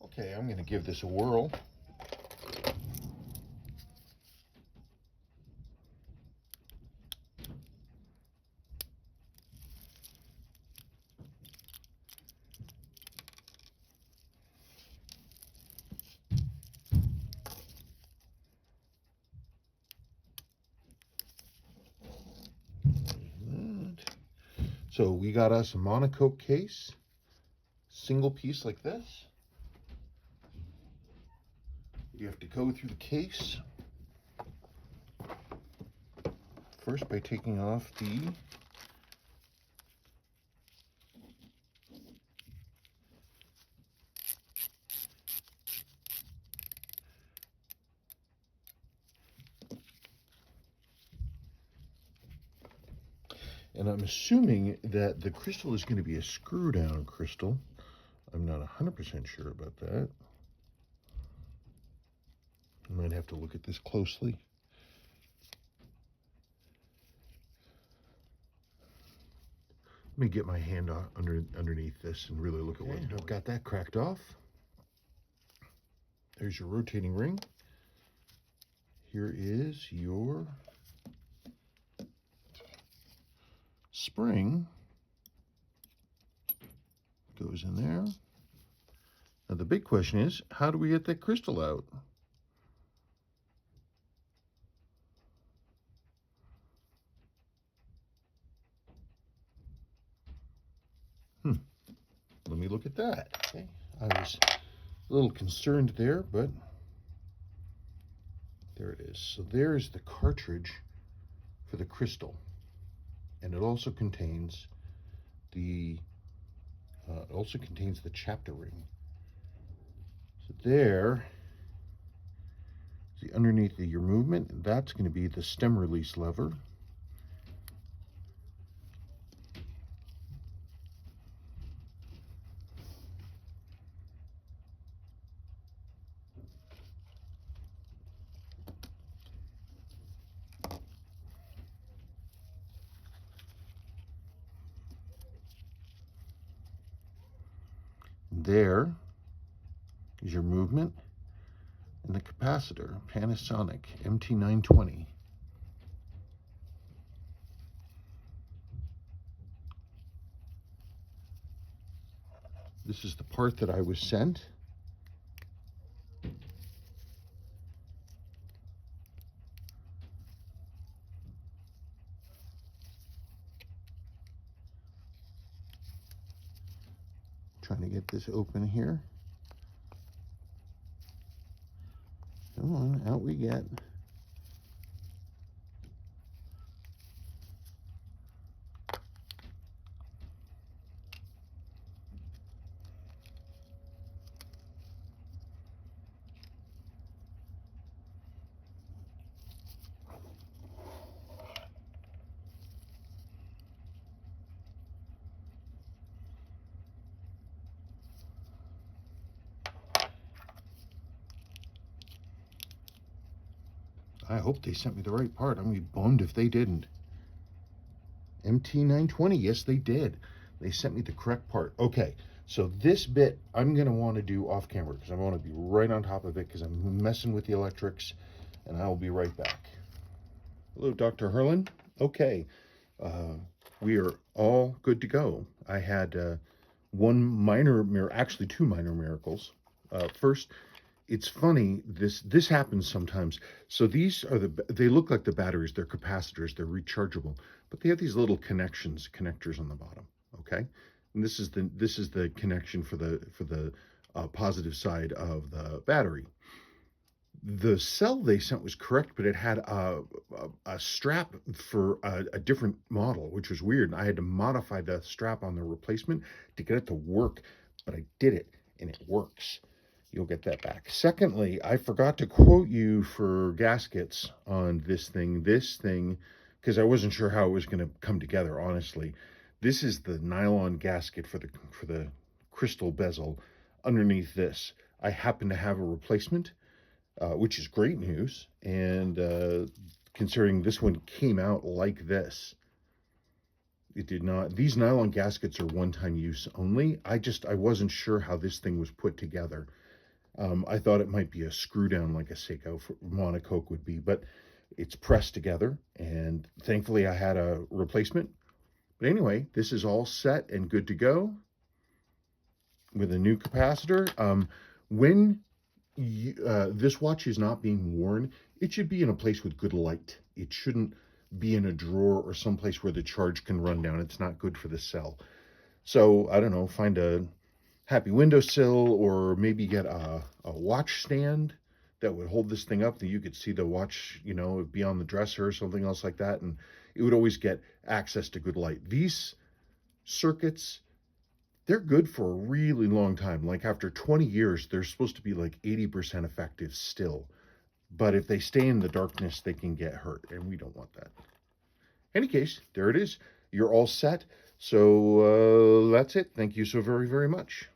Okay, I'm going to give this a whirl. So we got us a monocoque case, single piece like this. You have to go through the case first by taking off the and I'm assuming that the crystal is going to be a screw down crystal. I'm not 100% sure about that. I might have to look at this closely. Let me get my hand underneath this and really look at what I've got that cracked off. There's your rotating ring. Here is your spring. Goes in there. Now the big question is, how do we get that crystal out? Let me look at that. Okay. I was a little concerned there, but there it is. So there's the cartridge for the crystal, and it also contains the chapter ring. So there, see underneath your movement, that's going to be the stem release lever. There is your movement and the capacitor, Panasonic MT920. This is the part that I was sent. Trying to get this open here. Come on, out we get. I hope they sent me the right part. I'm gonna be bummed if they didn't. MT920, yes they did. They sent me the correct part. Okay, so this bit I'm gonna want to do off camera because I want to be right on top of it because I'm messing with the electrics, and I'll be right back. Hello, Dr. Herlin. Okay, we are all good to go. I had one minor miracle, actually two minor miracles. First, it's funny, this happens sometimes. So these are they look like the batteries, they're capacitors, they're rechargeable, but they have these little connectors on the bottom, okay? And this is the connection for the positive side of the battery. The cell they sent was correct, but it had a strap for a different model, which was weird. And I had to modify the strap on the replacement to get it to work, but I did it, and it works. You'll get that back. Secondly, I forgot to quote you for gaskets on this thing, because I wasn't sure how it was going to come together, honestly. This is the nylon gasket for the crystal bezel underneath this. I happen to have a replacement, which is great news, and considering this one came out like this, it did not. These nylon gaskets are one-time use only. I wasn't sure how this thing was put together. I thought it might be a screw down like a Seiko monocoque would be, but it's pressed together, and thankfully I had a replacement. But anyway, this is all set and good to go with a new capacitor. When this watch is not being worn, it should be in a place with good light. It shouldn't be in a drawer or someplace where the charge can run down. It's not good for the cell. So, I don't know, find a happy windowsill, or maybe get a watch stand that would hold this thing up, that you could see the watch, you know, be on the dresser or something else like that, and it would always get access to good light. These circuits, they're good for a really long time. Like after 20 years, they're supposed to be like 80% effective still. But if they stay in the darkness, they can get hurt, and we don't want that. In any case, there it is. You're all set. So that's it. Thank you so very, very much.